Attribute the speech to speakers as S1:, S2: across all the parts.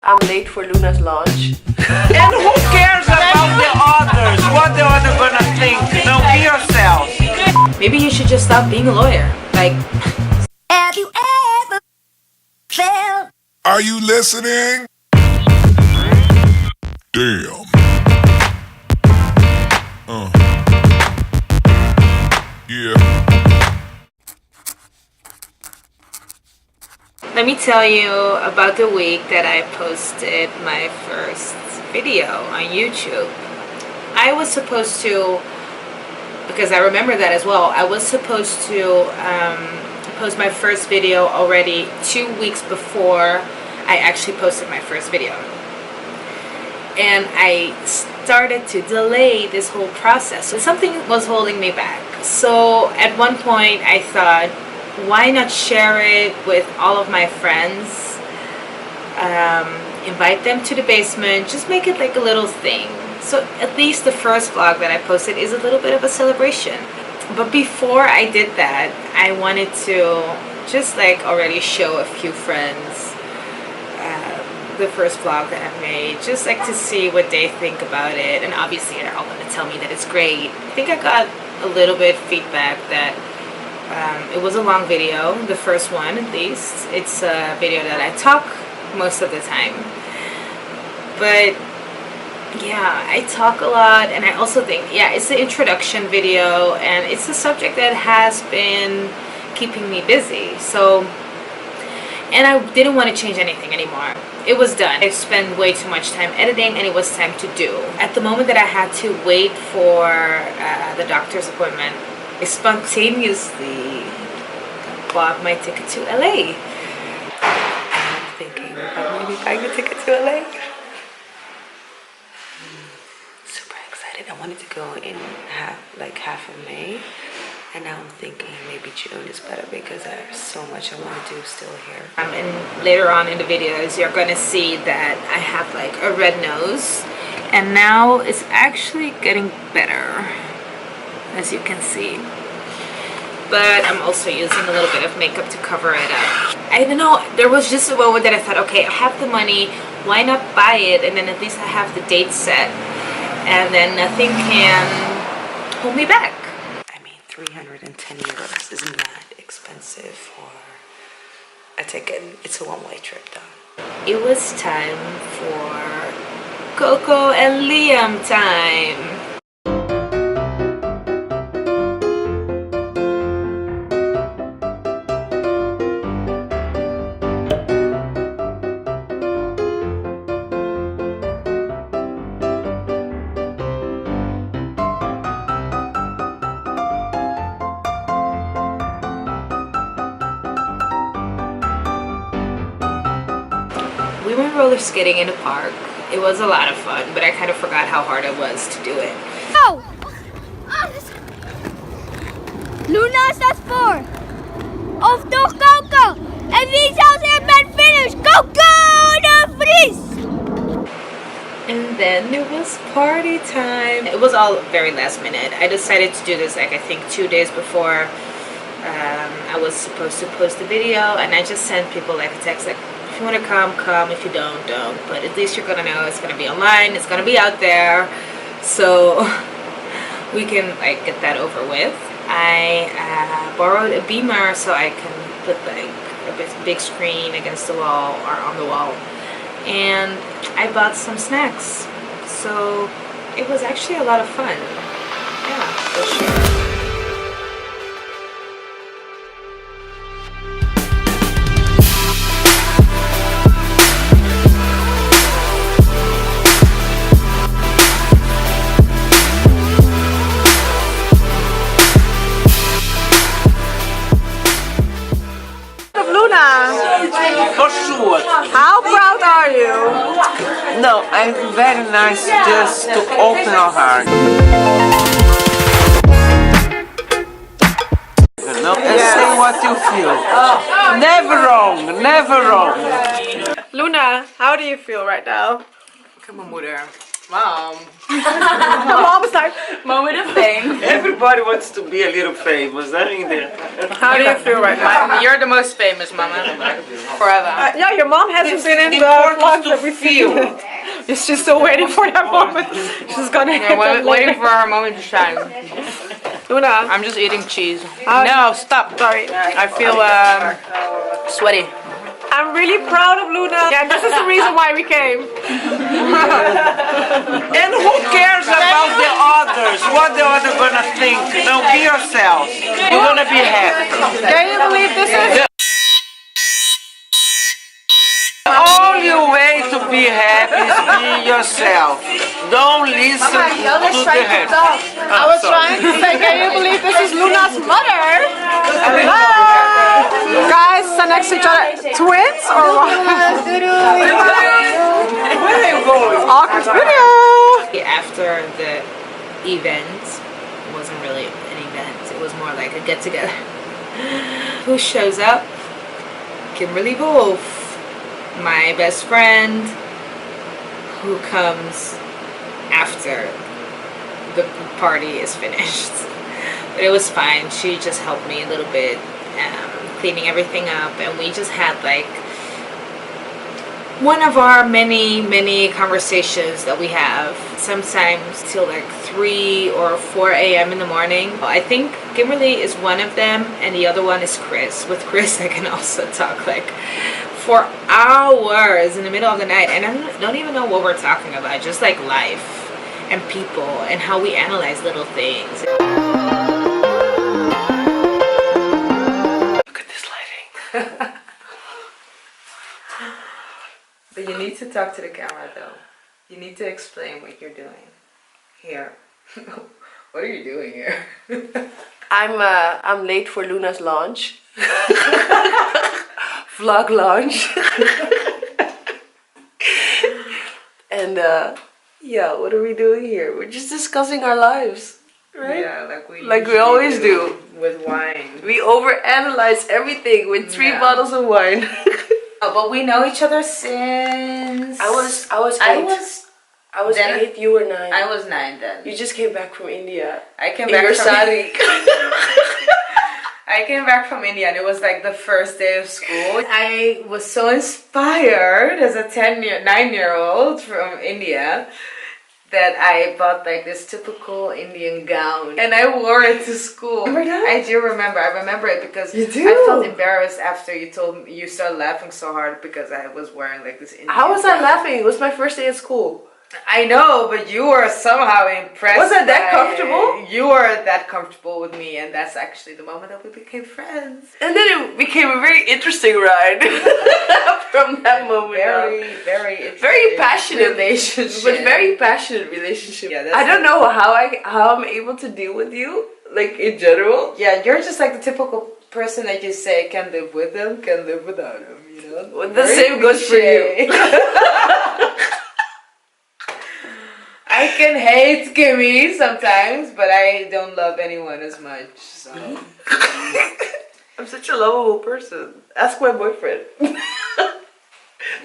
S1: I'm late for Luna's launch.
S2: And who cares about the others? What the other gonna think? No, be yourself.
S3: Maybe you should just stop being a lawyer. Like,
S4: have you ever felt?
S5: Are you listening? Damn. Yeah.
S3: let me tell you about the week that I posted my first video on YouTube. I was supposed to, because I remember that as well, I was supposed to post my first video already 2 weeks before I actually posted my first video. And I started to delay this whole process. So something was holding me back. So at one point I thought, why not share it with all of my friends? Invite them to the basement, just make it like a little thing. So at least the first vlog that I posted is a little bit of a celebration. But before I did that, I wanted to just like already show a few friends the first vlog that I made, just like to see what they think about it. And obviously they're all going to tell me that it's great. I think I got a little bit feedback that it was a long video, the first one at least. It's a video that I talk most of the time. But yeah, I talk a lot, and I also think, yeah, it's the introduction video, and it's a subject that has been keeping me busy. So, and I didn't want to change anything anymore. It was done. I spent way too much time editing, and it was time to do. At the moment that I had to wait for the doctor's appointment, I spontaneously bought my ticket to LA. I'm thinking about maybe buying a ticket to LA. Super excited. I wanted to go in half of May, and now I'm thinking maybe June is better because there's so much I want to do still here. And later on in the videos you're gonna see that I have like a red nose, and now it's actually getting better, as you can see. But I'm also using a little bit of makeup to cover it up. I don't know, there was just a moment that I thought, okay, I have the money, why not buy it, and then at least I have the date set, and then nothing can hold me back. I mean, 310 euros isn't that expensive for a ticket. It's a one-way trip though. It was time for Coco and Liam time. We went roller skating in the park. It was a lot of fun, but I kind of forgot how hard it was to do it.
S4: Go! Luna staat voor. Of toch Coco. En wie zal er met finish? Coco de Vries!
S3: And then it was party time. It was all very last minute. I decided to do this like I think 2 days before I was supposed to post the video, and I just sent people like a text like, if you want to come, come. If you don't, don't. But at least you're going to know it's going to be online. It's going to be out there. So we can like get that over with. I borrowed a beamer so I can put like a big screen against the wall or on the wall. And I bought some snacks. So it was actually a lot of fun. Yeah, for sure.
S2: For sure.
S1: How proud are you?
S2: No, I'm very nice just to open your heart. You know, and say what you feel. Never wrong, never wrong.
S1: Luna, how do you feel right now?
S3: Come on, moeder. Mom.
S1: Mom's like,
S3: Moment of fame.
S2: Everybody wants to be a little famous, aren't they?
S1: how do you feel right now?
S3: You're the most famous, Mama. Forever.
S1: Yeah, your mom hasn't been in the
S2: Important
S1: vlogs
S2: to
S1: that we
S2: feel.
S1: She's still waiting for that moment. She's gonna hit them
S3: Waiting
S1: later.
S3: for our moment to shine.
S1: Luna,
S3: I'm just eating cheese. No, stop.
S1: sorry.
S3: I feel sweaty.
S1: I'm really proud of Luna. Yeah, this is the reason why we came.
S2: And who cares about the others? What the other gonna think? No, be yourself. You're gonna be happy.
S1: Can you believe this is?
S2: The only way to be happy is be yourself. Don't listen to the rest.
S1: I was trying to say, can you believe this is Luna's mother? Hello! Guys, stand next to each other. Twins or what?
S2: Where are you going?
S1: Awkward video!
S3: After the event, it wasn't really an event. It was more like a get-together. Who shows up? Kimberly Wolf. My best friend, who comes after the party is finished. But it was fine. She just helped me a little bit, cleaning everything up, and we just had like one of our many conversations that we have, sometimes till like 3 or 4 a.m. in the morning. I think Kimberly is one of them, and the other one is Chris. With Chris, I can also talk like for hours in the middle of the night, and I don't even know what we're talking about, just like life and people and how we analyze little things.
S1: Look at this lighting.
S3: But you need to talk to the camera though. You need to explain what you're doing here. What are you doing here?
S1: I'm late for Luna's launch. Vlog launch. And yeah, what are we doing here? We're just discussing our lives, right?
S3: Yeah,
S1: Like we always do.
S3: with wine.
S1: We overanalyze everything with 3
S3: Yeah.
S1: bottles of wine.
S3: Oh, but we know each other since
S1: I was 8. I was
S3: then-
S1: 8, you were 9.
S3: I was 9 then.
S1: You just came back from India.
S3: I came
S1: In
S3: back
S1: your
S3: from
S1: sari.
S3: I came back from India, and it was like the first day of school. I was so inspired as a 9-year-old from India that I bought like this typical Indian gown, and I wore it to school.
S1: Remember that?
S3: I do remember. I remember it because
S1: You do?
S3: I felt embarrassed after you told me, you started laughing so hard because I was wearing like this Indian
S1: How was I
S3: gown.
S1: laughing? It was my first day at school.
S3: I know, but you were somehow impressed.
S1: Was I that
S3: by-
S1: comfortable?
S3: You were that comfortable with me, and that's actually the moment that we became friends.
S1: And then it became a very interesting ride from that moment on.
S3: Very
S1: Very passionate
S3: relationship,
S1: but very passionate relationship.
S3: Yeah, that's
S1: I don't know how I'm able to deal with you, like in general.
S3: Yeah, you're just like the typical person that you say can live with them, can live without them. You know,
S1: Well, the same goes for you.
S3: I can hate Kimmy sometimes, but I don't love anyone as much. So
S1: I'm such a lovable person. Ask my boyfriend.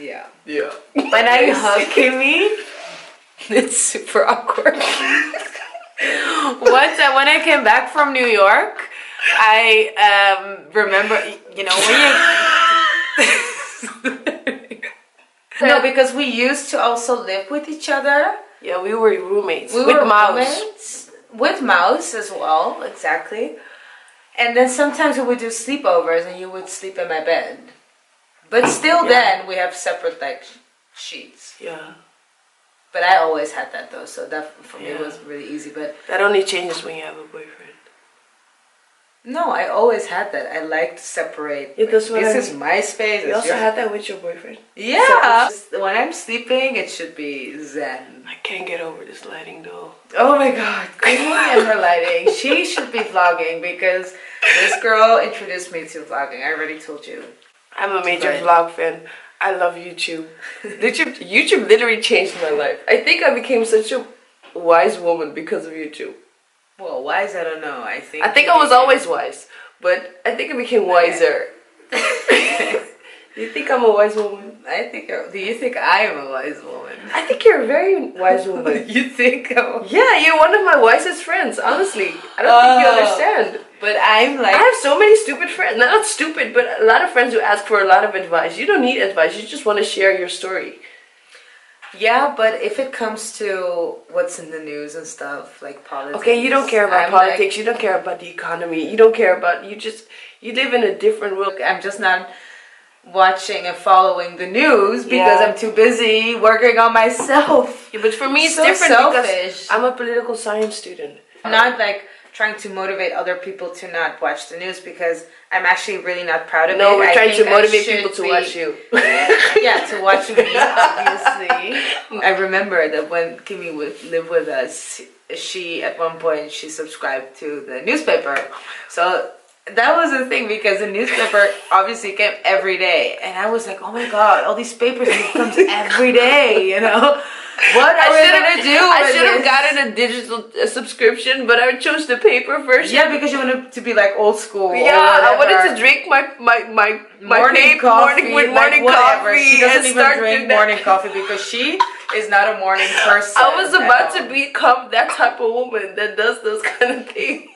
S3: yeah.
S1: Yeah.
S3: When I hug Kimmy, it's super awkward. Once when I came back from New York, I remember, you know, when you no, because we used to also live with each other.
S1: Yeah, we were roommates.
S3: We
S1: with
S3: were
S1: Mouse.
S3: roommates. With Mouse as well, exactly. And then sometimes we would do sleepovers, and you would sleep in my bed. But still, then we have separate like sheets.
S1: Yeah.
S3: But I always had that though, so that for me
S1: Yeah.
S3: was really easy. But
S1: That only changes when you have a boyfriend.
S3: no, I always had that. I like to separate.
S1: Yeah, that's what
S3: this
S1: I-
S3: is my space.
S1: You
S3: it's
S1: also
S3: your-
S1: had that with your boyfriend.
S3: Yeah. When I'm sleeping, it should be zen.
S1: I can't get over this lighting though.
S3: Oh my god, Queenie and her lighting. She should be vlogging because this girl introduced me to vlogging. I already told you.
S1: I'm a major
S3: Right.
S1: vlog fan. I love YouTube. YouTube literally changed my life. I think I became such a wise woman because of YouTube.
S3: Well, wise, I don't know. I think
S1: I was always wise, but I think I became wiser. You think I'm a wise woman?
S3: I think do you think I am a wise woman?
S1: I think you're a very wise woman.
S3: You think
S1: Yeah, you're one of my wisest friends, honestly. I don't think you understand.
S3: But I'm like,
S1: I have so many stupid friends. Not stupid, but a lot of friends who ask for a lot of advice. You don't need advice. You just want to share your story.
S3: yeah, but if it comes to what's in the news and stuff, like politics.
S1: Okay, you don't care about
S3: I'm
S1: politics. You don't care about the economy. You don't care about... You live in a different world.
S3: I'm just not watching and following the news because I'm too busy working on myself.
S1: Yeah, but for me it's
S3: So
S1: different
S3: selfish.
S1: because I'm a political science student.
S3: I'm not like trying to motivate other people to not watch the news because I'm actually really not proud of it.
S1: No, we're
S3: I
S1: trying to
S3: think I
S1: motivate
S3: should
S1: people to
S3: be-
S1: watch you.
S3: Yeah, to watch me, obviously. I remember that when Kimmy would live with us, she at one point she subscribed to the newspaper. So that was the thing because the newspaper obviously came every day, and I was like, oh my god, all these papers and it comes every day, you know. What are we gonna do?
S1: I should have
S3: with
S1: gotten a digital subscription, but I chose the paper version.
S3: Yeah, because you wanted to be like old school.
S1: Yeah, I wanted to drink my
S3: morning
S1: paper
S3: coffee,
S1: with
S3: like
S1: morning
S3: whatever.
S1: coffee.
S3: She doesn't
S1: and
S3: even
S1: start
S3: drink
S1: doing that.
S3: morning coffee because she is not a morning person.
S1: I was about
S3: at
S1: to
S3: all.
S1: become that type of woman that does those kind of things.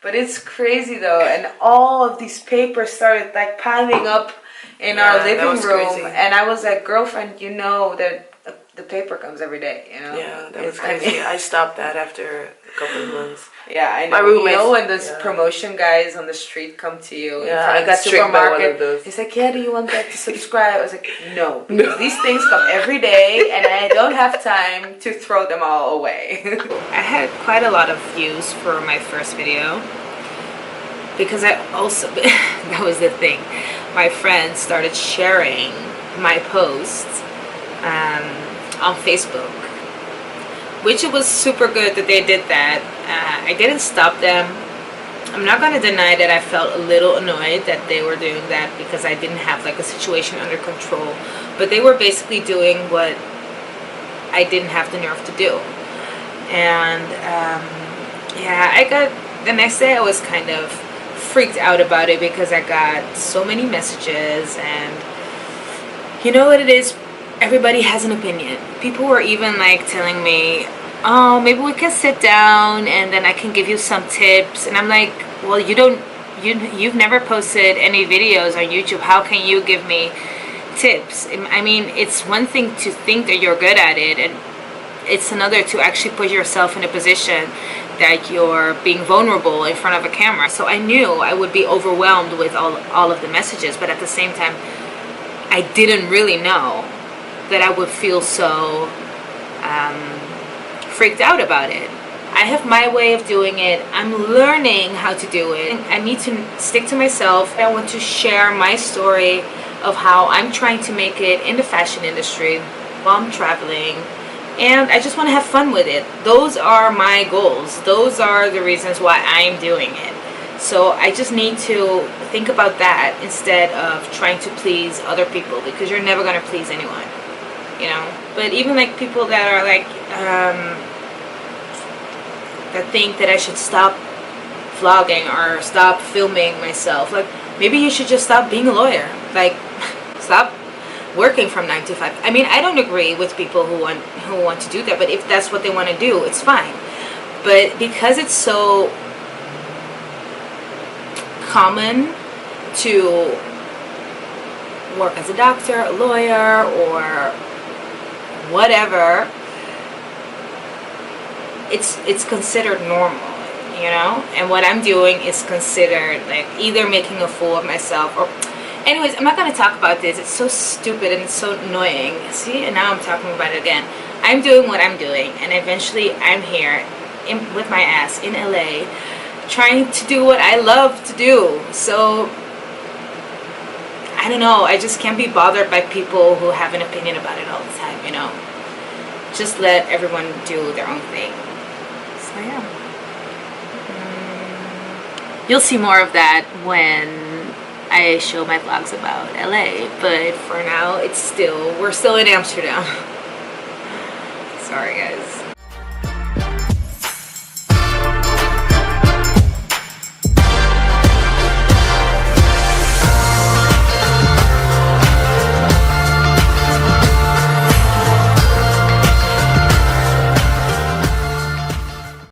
S3: But it's crazy though, and all of these papers started like piling up in our
S1: that
S3: living
S1: was
S3: room,
S1: crazy.
S3: and I was like, girlfriend, you know that the paper comes every day, you know?
S1: Yeah, that was
S3: It's- I
S1: crazy.
S3: mean-
S1: I stopped that after a couple of months.
S3: Yeah, I know.
S1: My roommates-
S3: You know when those
S1: yeah.
S3: promotion guys on the street come to you in
S1: Yeah,
S3: front
S1: I
S3: of
S1: got
S3: the
S1: tricked by one
S3: supermarket.
S1: of those.
S3: He's like, yeah, do you want that to subscribe? I was like, no, because these things come every day and I don't have time to throw them all away. I had quite a lot of views for my first video because I also, that was the thing, my friends started sharing my posts on Facebook, which it was super good that they did that. I didn't stop them. I'm not going to deny that I felt a little annoyed that they were doing that because I didn't have like a situation under control, but they were basically doing what I didn't have the nerve to do. And yeah, I got, the next day I was kind of freaked out about it because I got so many messages, and you know what it is, everybody has an opinion. People were even like telling me, oh, maybe we can sit down and then I can give you some tips. And I'm like, well, you've never posted any videos on YouTube. How can you give me tips? I mean, it's one thing to think that you're good at it, and it's another to actually put yourself in a position that you're being vulnerable in front of a camera. So I knew I would be overwhelmed with all of the messages, but at the same time, I didn't really know that I would feel so freaked out about it. I have my way of doing it. I'm learning how to do it. I need to stick to myself. I want to share my story of how I'm trying to make it in the fashion industry while I'm traveling. And I just want to have fun with it. Those are my goals. Those are the reasons why I'm doing it. So I just need to think about that instead of trying to please other people, because you're never going to please anyone, you know. But even like people that are like that think that I should stop vlogging or stop filming myself, like maybe you should just stop being a lawyer, like stop working from 9 to 5. I mean, I don't agree with people who want to do that, but if that's what they want to do, it's fine. But because it's so common to work as a doctor, a lawyer, or whatever, it's considered normal, you know. And what I'm doing is considered like either making a fool of myself or, anyways, I'm not going to talk about this. It's so stupid and it's so annoying. See, and now I'm talking about it again. I'm doing what I'm doing, and eventually I'm here with my ass in LA trying to do what I love to do. So I don't know, I just can't be bothered by people who have an opinion about it all the time, you know. Just let everyone do their own thing. So yeah, you'll see more of that when I show my vlogs about LA, but for now we're still in Amsterdam. Sorry guys.